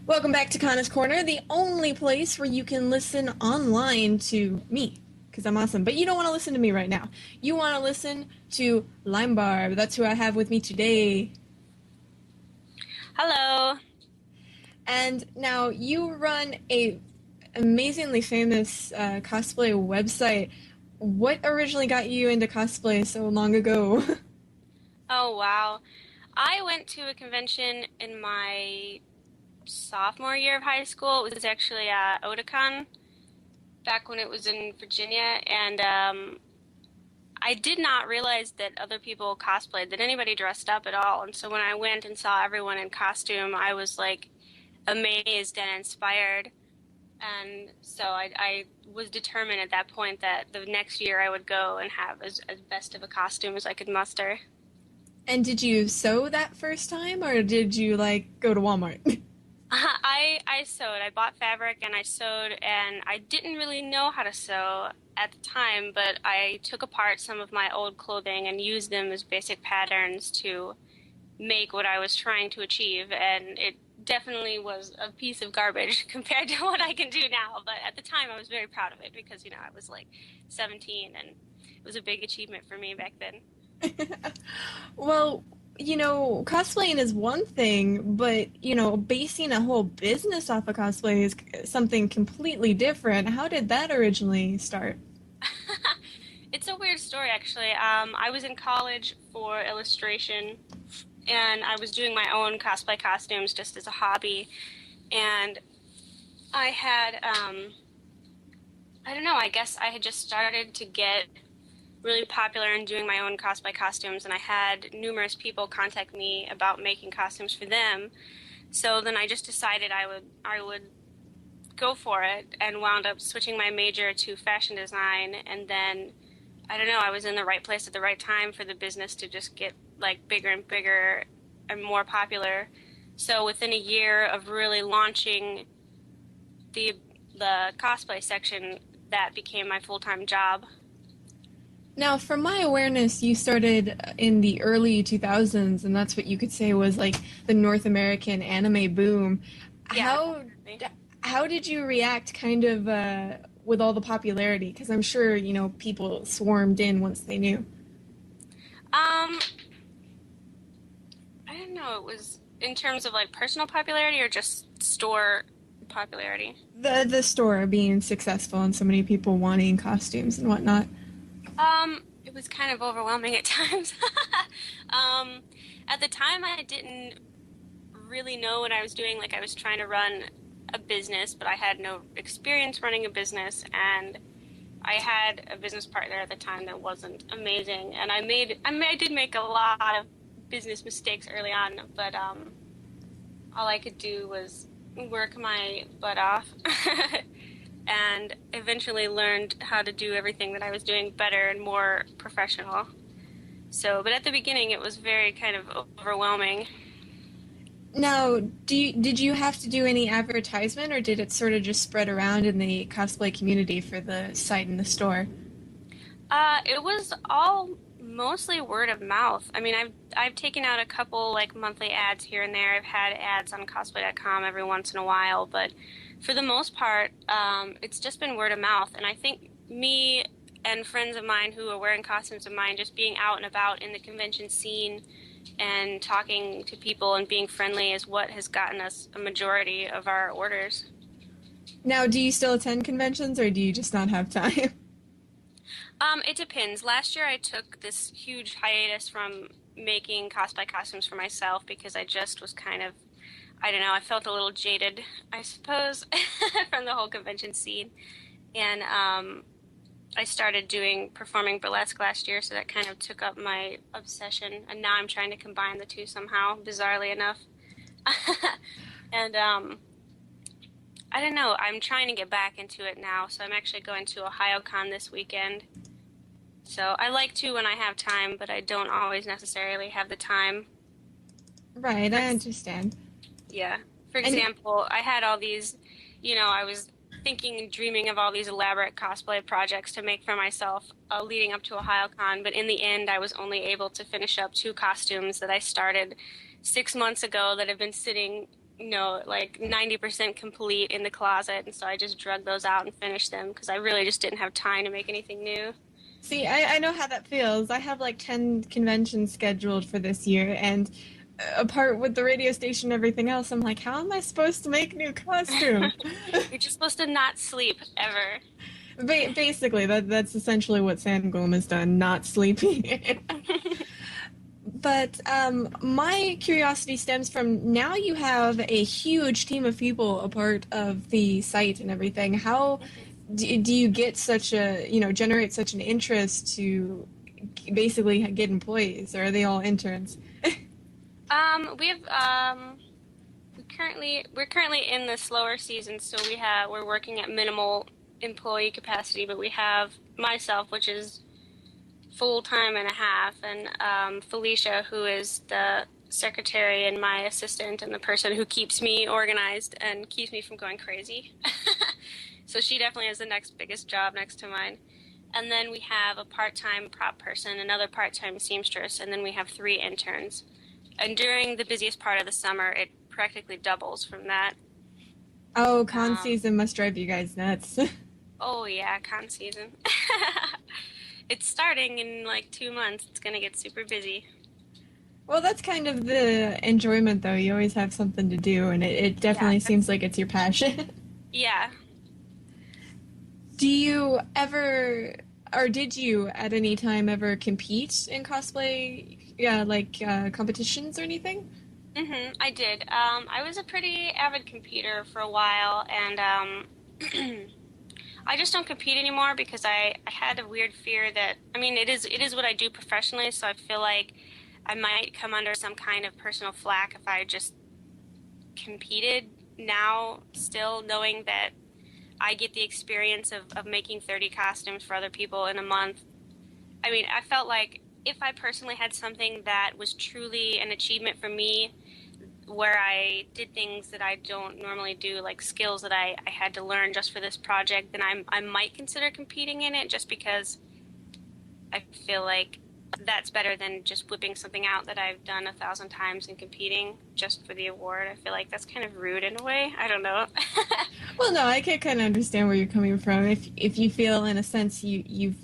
Welcome back to Kana's Corner, the only place where you can listen online to me, because I'm awesome. But you don't want to listen to me right now. You want to listen to LimeBarb. That's who I have with me today. Hello. And now you run a amazingly famous cosplay website. What originally got you into cosplay so long ago? Oh, wow. I went to a convention in my sophomore year of high school. It was actually Otakon back when it was in Virginia, and I did not realize that other people cosplayed, that anybody dressed up at all. And so when I went and saw everyone in costume, I was like amazed and inspired. And so I was determined at that point that the next year I would go and have as best of a costume as I could muster. And did you sew that first time, or did you, go to Walmart? I sewed. I bought fabric and I sewed, and I didn't really know how to sew at the time, but I took apart some of my old clothing and used them as basic patterns to make what I was trying to achieve, and it definitely was a piece of garbage compared to what I can do now. But at the time, I was very proud of it because, I was like 17, and it was a big achievement for me back then. Well, cosplaying is one thing, but, basing a whole business off of cosplay is something completely different. How did that originally start? It's a weird story, actually. I was in college for illustration, and I was doing my own cosplay costumes just as a hobby. And I had, I don't know, I guess I had just started to get really popular in doing my own cosplay costumes, and I had numerous people contact me about making costumes for them. So then I just decided I would go for it and wound up switching my major to fashion design, and then I don't know, I was in the right place at the right time for the business to just get like bigger and bigger and more popular. So within a year of really launching the cosplay section, that became my full-time job. Now, from my awareness, you started in the early 2000s, and that's what you could say was like the North American anime boom. Yeah, How definitely. how did you react kind of with all the popularity? Because I'm sure, people swarmed in once they knew. Um, I don't know. It was in terms of like personal popularity or just store popularity. The store being successful and so many people wanting costumes and whatnot. It was kind of overwhelming at times. Um, at the time, I didn't really know what I was doing. Like I was trying to run a business, but I had no experience running a business, and I had a business partner at the time that wasn't amazing, and I did make a lot of business mistakes early on, but all I could do was work my butt off and eventually learned how to do everything that I was doing better and more professional. So, but at the beginning, it was very kind of overwhelming. Now, did you have to do any advertisement, or did it sort of just spread around in the cosplay community for the site and the store? It was all mostly word of mouth. I mean, I've taken out a couple like monthly ads here and there. I've had ads on cosplay.com every once in a while, but for the most part, it's just been word of mouth. And I think me and friends of mine who are wearing costumes of mine, just being out and about in the convention scene and talking to people and being friendly is what has gotten us a majority of our orders. Now, do you still attend conventions, or do you just not have time? It depends. Last year I took this huge hiatus from making cosplay costumes for myself because I just was kind of, I don't know, I felt a little jaded, I suppose, from the whole convention scene. And I started doing performing burlesque last year, so that kind of took up my obsession. And now I'm trying to combine the two somehow, bizarrely enough. And I don't know, I'm trying to get back into it now, so I'm actually going to OhioCon this weekend. So I like to when I have time, but I don't always necessarily have the time. Right, For, I understand. yeah. For And example, I had all these, I was thinking and dreaming of all these elaborate cosplay projects to make for myself leading up to OhioCon, but in the end, I was only able to finish up two costumes that I started 6 months ago that have been sitting like 90% complete in the closet, and so I just drug those out and finished them because I really just didn't have time to make anything new. See, I know how that feels. I have like 10 conventions scheduled for this year, and apart with the radio station and everything else, I'm like, how am I supposed to make new costume? You're just supposed to not sleep ever. Basically, that's essentially what Sangolm has done, not sleeping. But my curiosity stems from now you have a huge team of people a part of the site and everything. How do you get such a, generate such an interest to basically get employees, or are they all interns? We have we're currently in the slower season, so we're working at minimal employee capacity, but we have myself, which is full time and a half, and Felicia, who is the secretary and my assistant and the person who keeps me organized and keeps me from going crazy. So she definitely has the next biggest job next to mine. And then we have a part-time prop person, another part-time seamstress, and then we have 3 interns. And during the busiest part of the summer, it practically doubles from that. Oh, con Um, season must drive you guys nuts. oh yeah, con season. It's starting in like 2 months. It's gonna get super busy. Well, that's kind of the enjoyment, though. You always have something to do, and it Yeah, definitely seems that's like it's your passion. yeah. Do you ever, or did you at any time ever compete in cosplay, yeah, like competitions or anything? I did. I was a pretty avid competer for a while, and I just don't compete anymore because I had a weird fear that I mean it is what I do professionally, so I feel like I might come under some kind of personal flack if I just competed now, still knowing that I get the experience of making 30 costumes for other people in a month. I mean, I felt like if I personally had something that was truly an achievement for me, where I did things that I don't normally do, like skills that I had to learn just for this project, then I might consider competing in it just because I feel like that's better than just whipping something out that I've done 1,000 times and competing just for the award. I feel like that's kind of rude in a way. I don't know. Well, no, I can kind of understand where you're coming from. If you feel, in a sense, you've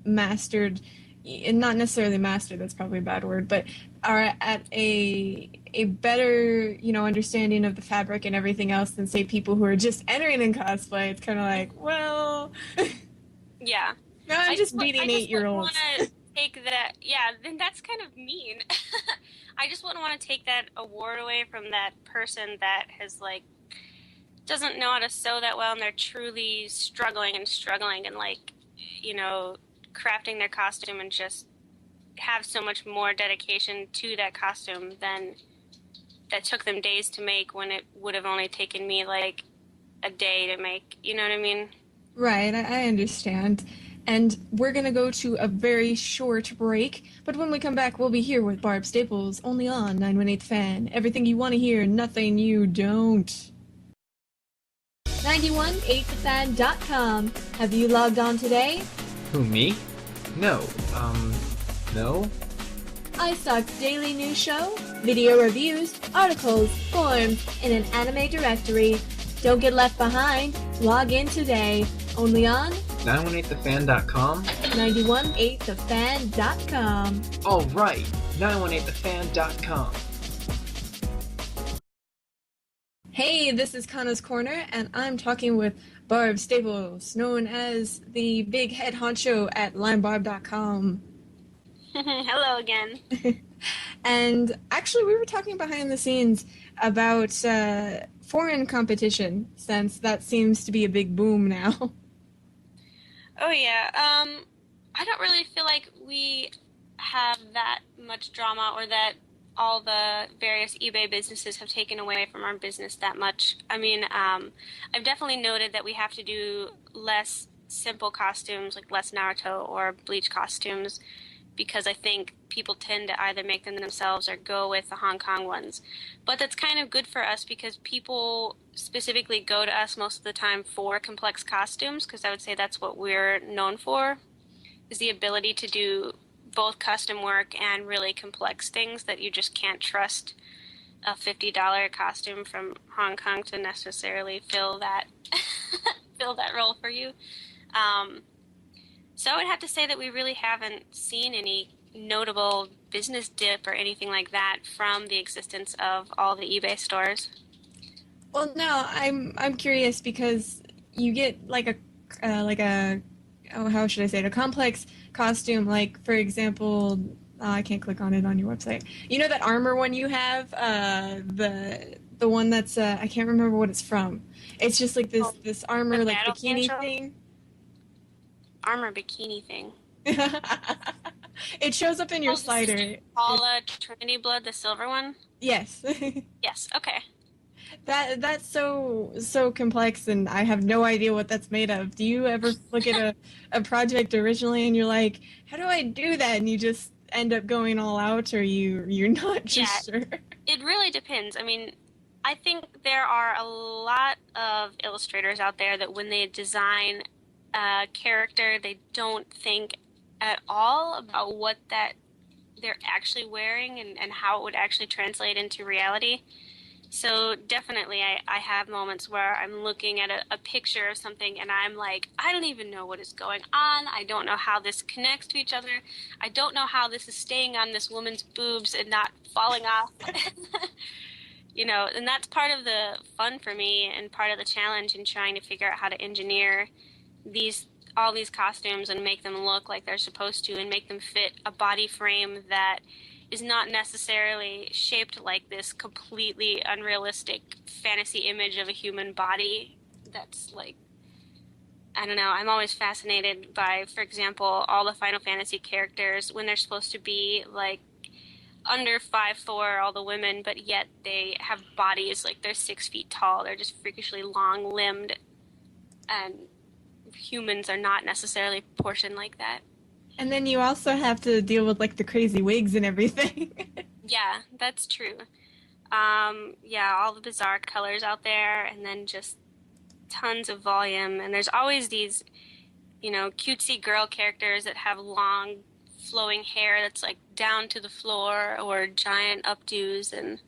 mastered, and not necessarily mastered, that's probably a bad word, but are at a better, understanding of the fabric and everything else than say people who are just entering in cosplay. It's kind of like, well, Yeah. no, I'm just I beating just wouldn't want 8-year-olds. to take that. Yeah, then that's kind of mean. I just wouldn't want to take that award away from that person that has like doesn't know how to sew that well and they're truly struggling and like you know crafting their costume and just have so much more dedication to that costume than that took them days to make when it would have only taken me like a day to make. You know what I mean? Right, I understand. And we're going to go to a very short break, but when we come back, we'll be here with Barb Staples, only on 918 Fan. Everything you want to hear, nothing you don't. 918thefan.com. Have you logged on today? Who, me? No, no? iStock's daily news show, video reviews, articles, forums, in an anime directory. Don't get left behind. Log in today. Only on 918thefan.com? 918thefan.com. All right, 918thefan.com. Hey, this is Kana's Corner, and I'm talking with Barb Staples, known as the big head honcho at LimeBarb.com. Hello again. And actually, we were talking behind the scenes about foreign competition, since that seems to be a big boom now. Oh yeah. I don't really feel like we have that much drama or that all the various eBay businesses have taken away from our business that much. I mean, I've definitely noted that we have to do less simple costumes, like less Naruto or Bleach costumes, because I think people tend to either make them themselves or go with the Hong Kong ones. But that's kind of good for us because people specifically go to us most of the time for complex costumes, because I would say that's what we're known for, is the ability to do both custom work and really complex things that you just can't trust a $50 costume from Hong Kong to necessarily fill that fill that role for you. Um, so I would have to say that we really haven't seen any notable business dip or anything like that from the existence of all the eBay stores. Well, no, I'm curious because you get like a oh, how should I say it, a complex costume. Like for example, I can't click on it on your website. You know that armor one you have, the one that's I can't remember what it's from. It's just like Oh, this the armor like Battle bikini Angel thing. armor bikini thing. It shows up in your Oh, this is slider. Paula Trinity Blood, the silver one. Yes. Yes. Okay. That's so complex, and I have no idea what that's made of. Do you ever look at a project originally and you're like, how do I do that? And you just end up going all out, or you're not Yeah, just sure. it really depends. I mean, I think there are a lot of illustrators out there that when they design a character, they don't think at all about what that they're actually wearing and how it would actually translate into reality. So definitely, I have moments where I'm looking at a picture of something and I'm like, I don't even know what is going on. I don't know how this connects to each other. I don't know how this is staying on this woman's boobs and not falling off. You know, and that's part of the fun for me and part of the challenge in trying to figure out how to engineer these all these costumes and make them look like they're supposed to and make them fit a body frame that is not necessarily shaped like this completely unrealistic fantasy image of a human body that's like I don't know. I'm always fascinated by, for example, all the Final Fantasy characters when they're supposed to be like under 5'4", all the women, but yet they have bodies like they're 6 feet tall. They're just freakishly long limbed, and humans are not necessarily proportioned like that. And then you also have to deal with like the crazy wigs and everything. Yeah, that's true. Yeah, all the bizarre colors out there, and then just tons of volume. And there's always these, cutesy girl characters that have long, flowing hair that's like down to the floor or giant updos. And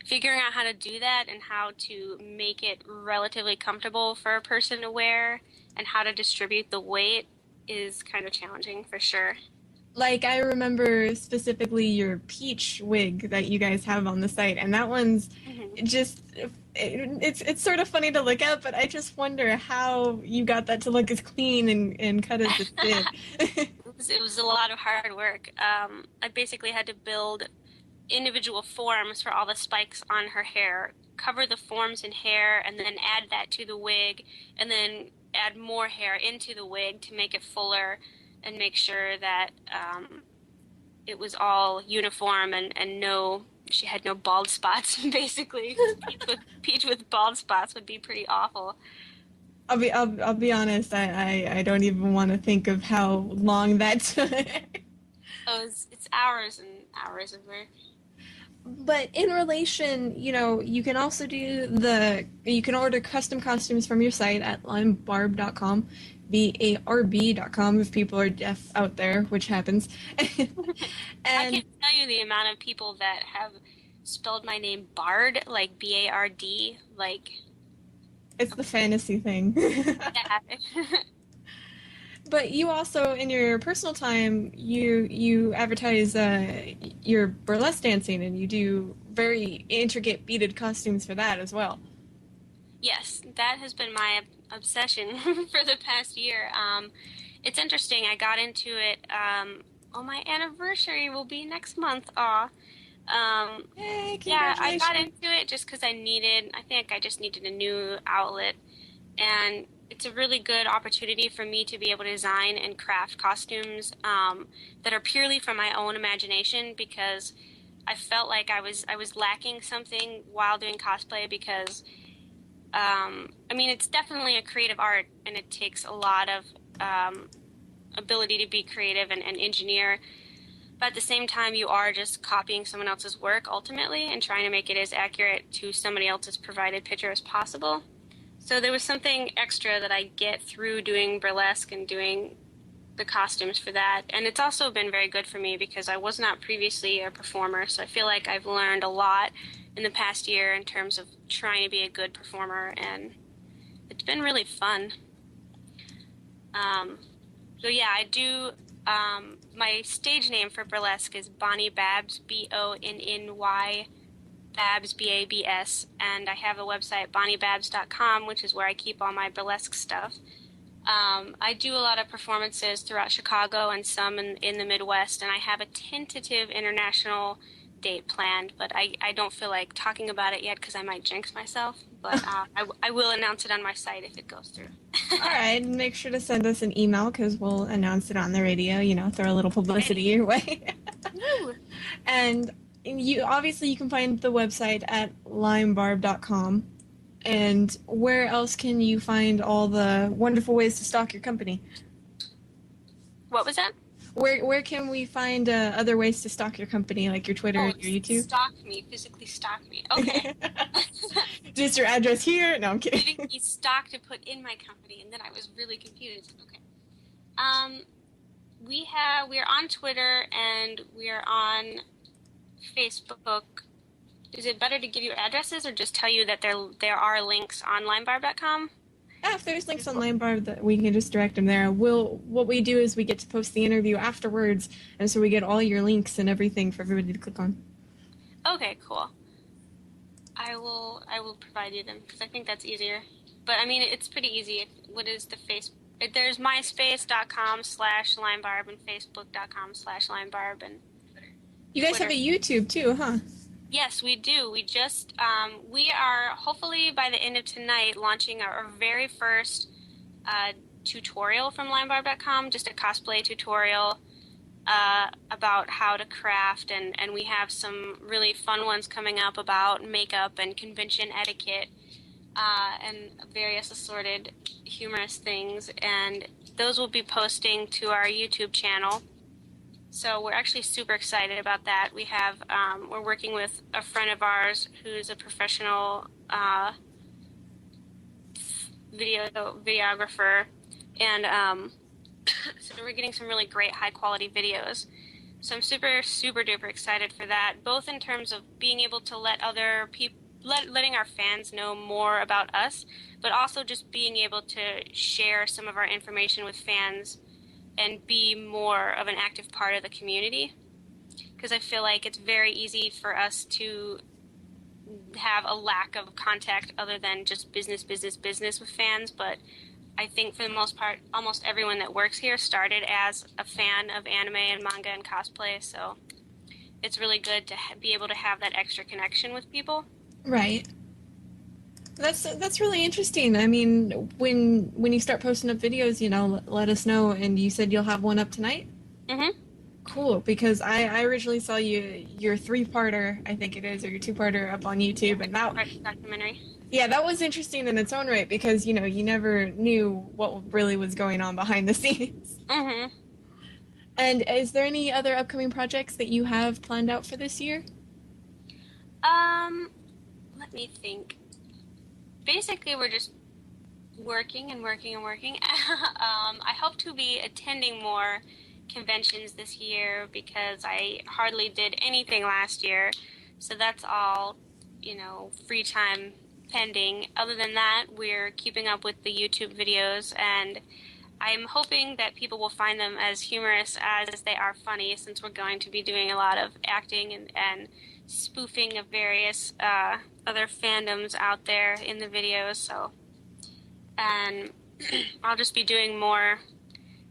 figuring out how to do that and how to make it relatively comfortable for a person to wear and how to distribute the weight is kind of challenging for sure. Like I remember specifically your peach wig that you guys have on the site, and that one's just it's sort of funny to look at, but I just wonder how you got that to look as clean and cut as it did. It was a lot of hard work. I basically had to build individual forms for all the spikes on her hair, cover the forms in hair, and then add that to the wig, and then add more hair into the wig to make it fuller and make sure that it was all uniform and no, she had no bald spots. Basically, Peach with bald spots would be pretty awful. I'll be honest. I don't even want to think of how long that took. Oh, it's hours and hours of work. But in relation, you can also you can order custom costumes from your site at limebarb.com, BARB.com if people are deaf out there, which happens. I And can't tell you the amount of people that have spelled my name Bard, like Bard, like it's the fantasy thing. that. But you also, in your personal time, you advertise your burlesque dancing, and you do very intricate beaded costumes for that as well. Yes, that has been my obsession for the past year. It's interesting. I got into it. My anniversary will be next month. Aw. Hey, Yeah, I got congratulations! into it just because I think I just needed a new outlet. And it's a really good opportunity for me to be able to design and craft costumes that are purely from my own imagination because I felt like I was lacking something while doing cosplay because it's definitely a creative art and it takes a lot of ability to be creative and engineer. But at the same time, you are just copying someone else's work ultimately and trying to make it as accurate to somebody else's provided picture as possible. So there was something extra that I get through doing burlesque and doing the costumes for that. And it's also been very good for me because I was not previously a performer, so I feel like I've learned a lot in the past year in terms of trying to be a good performer, and it's been really fun. So yeah, I do. My stage name for burlesque is Bonnie Babs, Bonny Babs, Babs, and I have a website, bonniebabs.com, which is where I keep all my burlesque stuff. I do a lot of performances throughout Chicago and some in the Midwest, and I have a tentative international date planned, but I don't feel like talking about it yet because I might jinx myself, but I will announce it on my site if it goes through. All right, make sure to send us an email because we'll announce it on the radio, throw a little publicity your way. Woo! And you can find the website at limebarb.com. And where else can you find all the wonderful ways to stalk your company? What was that? Where can we find other ways to stalk your company, like your Twitter and your YouTube? Physically stalk me. Okay. Just your address here? No, I'm kidding. Giving me stock to put in my company, and then I was really confused. Okay. We're on Twitter and we're on Facebook. Is it better to give you addresses or just tell you that there are links on limebarb.com? Yeah, if there's links on LimeBarb, that we can just direct them there. What we do is we get to post the interview afterwards, and so we get all your links and everything for everybody to click on. Okay, cool. I will provide you them because I think that's easier. But I mean, it's pretty easy. What is the There's myspace.com/limebarb and facebook.com/limebarb and You guys Twitter. have a YouTube too, huh? Yes, we do. We just, we are hopefully by the end of tonight launching our very first tutorial from limebarb.com, just a cosplay tutorial about how to craft, and we have some really fun ones coming up about makeup and convention etiquette and various assorted humorous things, and those will be posting to our YouTube channel. So we're actually super excited about that. We have, we're working with a friend of ours who's a professional videographer, and so we're getting some really great high quality videos. So I'm super, super duper excited for that, both in terms of being able to let other people, letting our fans know more about us, but also just being able to share some of our information with fans and be more of an active part of the community, because I feel like it's very easy for us to have a lack of contact other than just business with fans. But I think for the most part, almost everyone that works here started as a fan of anime and manga and cosplay, so it's really good to be able to have that extra connection with people. Right. That's really interesting. I mean, when you start posting up videos, let us know. And you said you'll have one up tonight? Mm-hmm. Cool, because I originally saw your 3-parter, I think it is, or your 2-parter up on YouTube, and that documentary. Yeah, that was interesting in its own right because you never knew what really was going on behind the scenes. Mm-hmm. And is there any other upcoming projects that you have planned out for this year? Let me think. Basically, we're just working and working and working. I hope to be attending more conventions this year because I hardly did anything last year. So that's all, free time pending. Other than that, we're keeping up with the YouTube videos, and I'm hoping that people will find them as humorous as they are funny, since we're going to be doing a lot of acting and spoofing of various other fandoms out there in the videos. So, and I'll just be doing more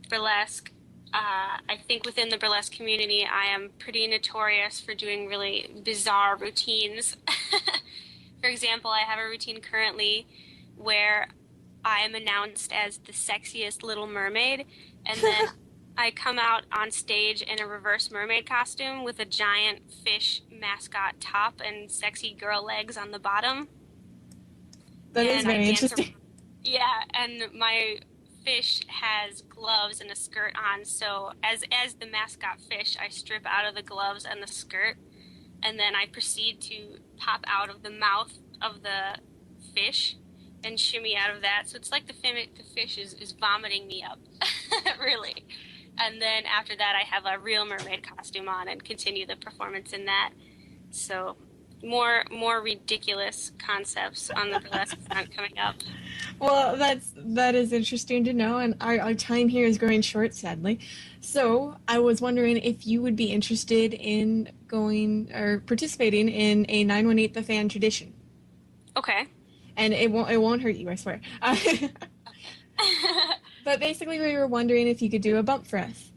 burlesque. I think within the burlesque community, I am pretty notorious for doing really bizarre routines. For example, I have a routine currently where I am announced as the sexiest little mermaid, and then I come out on stage in a reverse mermaid costume with a giant fish mascot top and sexy girl legs on the bottom. That is very interesting. Yeah, and my fish has gloves and a skirt on, so as the mascot fish, I strip out of the gloves and the skirt, and then I proceed to pop out of the mouth of the fish and shimmy out of that. So it's like the fish is vomiting me up, really. And then after that, I have a real mermaid costume on and continue the performance in that. So more ridiculous concepts on the burlesque front coming up. Well, that is interesting to know, and our time here is growing short, sadly. So I was wondering if you would be interested in going or participating in a 918 the fan tradition, Okay. and it won't hurt you, I swear. But basically, we were wondering if you could do a bump for us.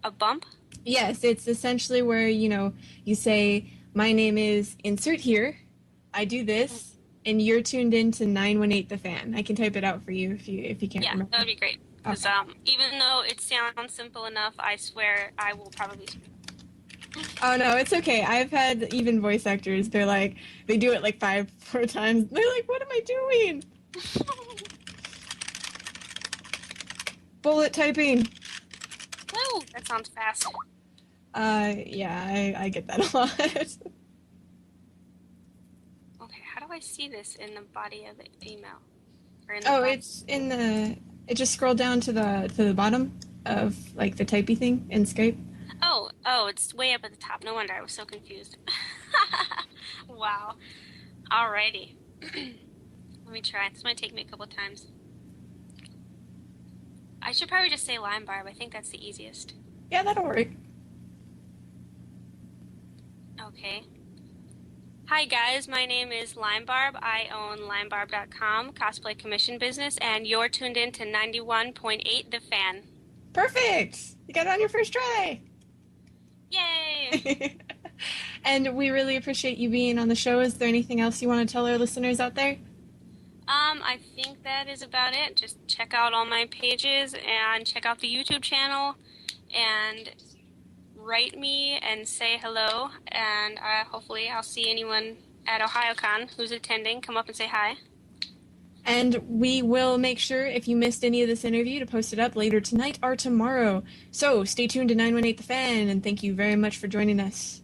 A bump? Yes, it's essentially where you say, "My name is insert here. I do this." And you're tuned in to 918 the fan. I can type it out for you if you can't Yeah, remember. that would be great. Because even though it sounds simple enough, I swear I will probably. Oh no, it's okay. I've had even voice actors. They do it like 4 times. They're like, "What am I doing?" Bullet typing. Woo! That sounds fast. Yeah, I get that a lot. Okay, how do I see this in the body of the email? Or in the Oh, body? it's in the. It just scroll down to the bottom of like the typey thing in Skype. Oh, it's way up at the top. No wonder I was so confused. Wow. Alrighty. Let me try. This might take me a couple times. I should probably just say LimeBarb. I think that's the easiest. Yeah, that'll work. Okay. Hi guys, my name is LimeBarb. I own LimeBarb.com, cosplay commission business, and you're tuned in to 91.8 The Fan. Perfect. You got it on your first try. Yay! And we really appreciate you being on the show. Is there anything else you want to tell our listeners out there? I think that is about it. Just check out all my pages and check out the YouTube channel and write me and say hello. And hopefully I'll see anyone at OhioCon who's attending. Come up and say hi. And we will make sure, if you missed any of this interview, to post it up later tonight or tomorrow. So stay tuned to 918 The Fan, and thank you very much for joining us.